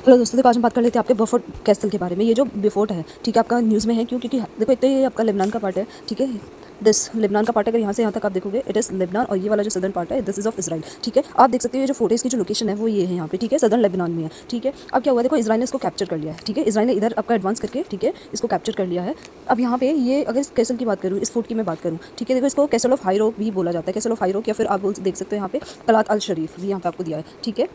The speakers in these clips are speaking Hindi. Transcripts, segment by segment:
हेलो दोस्तों, देखो आज हम बात कर लेते हैं आपके बेफोर्ट कैसल के बारे में। ये जो बेफोर्ट है, ठीक है, आपका न्यूज़ में है क्यों? क्योंकि देखो एक तो ये आपका लेबनान का पार्ट है, ठीक है, दिस लेबनान का पार्ट है। अगर यहाँ से यहाँ तक आप देखोगे इट इज़ लेबनान, और ये वाला जो सदर्न पार्ट है दिस इज़ ऑफ इजराइल, ठीक है। आप देख सकते हो ये जो फोटोज़ की जो लोकेशन है वो ये है यहाँ पे, ठीक है, सदर्न लेबनान में है, ठीक है। अब क्या हुआ, देखो इसराइल ने इसको कैप्चर कर लिया है, ठीक है, इसराइल ने इधर आपका एडवांस करके, ठीक है, इसको कैप्चर कर लिया है। अब यहाँ पे ये अगर इस कैसल की बात करूँ, इस फोर्ट की मैं बात करूँ, ठीक है, देखो इसको कैसल ऑफ हाई रॉक भी बोला जाता है, कैसल ऑफ हाई रॉक, या फिर आप देख सकते हो यहाँ पे कलात अल शरीफ भी यहाँ पे आपको दिया है, ठीक है।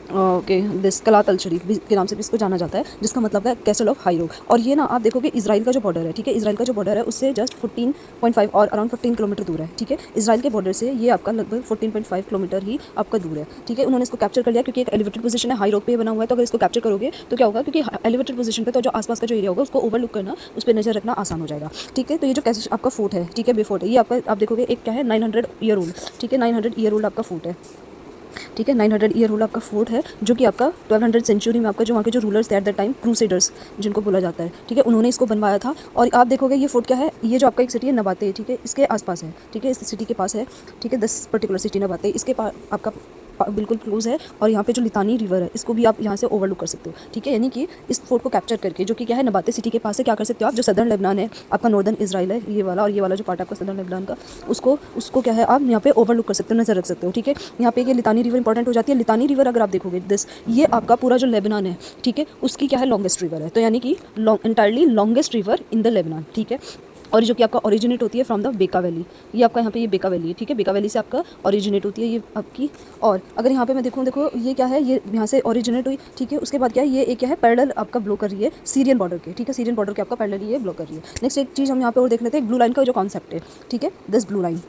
ओके, दिस कलात अल शरीफ भी के नाम से भी इसको जाना जाता है, जिसका मतलब है कैसल ऑफ हाई रोक। और ये ना आप देखोगे इसराइल का जो बॉर्डर है, ठीक है, इसराइल का जो बॉर्डर है उससे जस्ट 14.5 और अराउंड 15 किलोमीटर दूर है, ठीक है। इसराइल के बॉर्डर से ये आपका लगभग 14.5 किलोमीटर ही आपका दूर है, ठीक है। उन्होंने इसको कैप्चर कर लिया क्योंकि एक एलिवेटेड पोजीशन है, हाई रोक पे बना हुआ है। तो अगर इसको कैप्चर करोगे तो क्या होगा, क्योंकि एलिवेटेड पोजीशन पे तो जो आसपास का जो एरिया होगा उसको ओवरलुक करना, उस पर नजर रखना आसान हो जाएगा, ठीक है। तो ये जो कैसे आपका फोर्ट है, ठीक है, बेफोर्ट है, ये आपका आप देखोगे एक क्या है 900 ईयर ओल्ड, ठीक है, 900 ईयर ओल्ड आपका फोर्ट है, ठीक है। 900 ईयर ओल्ड आपका फोर्ट है, जो कि आपका 1200 सेंचुरी में आपका जो वहाँ के जो रूलर्स थे एट द टाइम, क्रूसेडर्स जिनको बोला जाता है, ठीक है, उन्होंने इसको बनवाया था। और आप देखोगे ये फोर्ट क्या है, ये जो आपका एक सिटी है नबाते, ठीक है, इसके आसपास है, ठीक है, इस सिटी के पास है, ठीक है, 10 पर्टिकुलर सिटी नबाते, इसके पास आपका बिल्कुल क्लोज है। और यहाँ पे जो लितानी रिवर है इसको भी आप यहाँ से ओवरलुक कर सकते हो, ठीक है। यानी कि इस फोर्ट को कैप्चर करके, जो कि क्या है नबाते सिटी के पास है, क्या कर सकते हो आप, जो सदर्न लेबनान है आपका, नॉर्दर्न इसराइल है ये वाला, और ये वाला जो पार्ट आपका सदर्न लेबनान का, उसको क्या है आप यहाँ पे ओवरलुक कर सकते हो, नजर रख सकते हो, ठीक है। यहाँ पे ये लितानी रिवर इंपॉर्टेंट हो जाती है। लितानी रिवर अगर आप देखोगे दिस, ये आपका पूरा जो लेबनान है, ठीक है, उसकी क्या है लॉन्गेस्ट रिवर है, तो यानी कि entirely longest river in the Lebanon, ठीक है। और जो कि आपका ओरिजिनेट होती है फ्रॉम द बेका वैली, ये आपका यहाँ पे ये बेका वैली है, ठीक है, बेका वैली से आपका ओरिजिनेट होती है ये आपकी। और अगर यहाँ पे मैं देखूँ, देखो ये क्या है, ये यहाँ से ओरिजिनेट हुई, ठीक है। उसके बाद क्या है, ये एक क्या है पैरेलल आपका ब्लो कर रही है सीरियन बॉर्डर के, ठीक है, सीरियन बॉर्डर के आपका पैरेलल ये ब्लो कर रही है। नेक्स्ट एक चीज़ हम यहाँ पे और देख लेते हैं, ब्लू लाइन का जो कॉन्सेप्ट है, ठीक है, दिस ब्लू लाइन,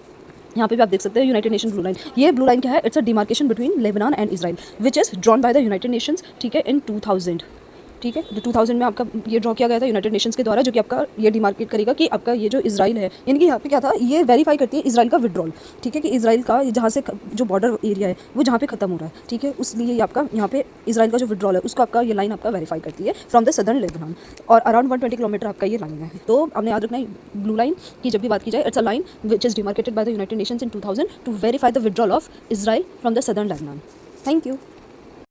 यहाँ पे भी आप देख सकते हैं यूनाइटेड नेशन ब्लू लाइन। ये ब्लू लाइन क्या है, it's a demarcation between Lebanon and Israel which is drawn by the United Nations, ठीक है, इन 2000, ठीक है, जो 2000 में आपका ये ड्रॉ किया गया था यूनाइटेड नेशंस के द्वारा, जो कि आपका ये डिमार्केट करेगा कि आपका ये जो इसराइल है, यानी कि यहाँ पे क्या था, ये वेरीफाई करती है इसराइल का विड्रॉल, ठीक है, कि इसराइल का जहाँ से जो बॉर्डर एरिया है वो जहाँ पे खत्म हो रहा है, ठीक है, उसलिए ये आपका यहाँ पे इसराइल का जो विड्रॉल है उसको आपका ये लाइन आपका वेरीफाई करती है फ्रॉम द सदर्न लेबनान। और अराउंड 120 किलोमीटर आपका ये लाइन है। तो आपने याद रखना है ब्लू लाइन की जब भी बात की जाए, it's a line which is demarcated by the United Nations in 2000 to verify the withdrawal of Israel from the southern Lebanon. Thank you.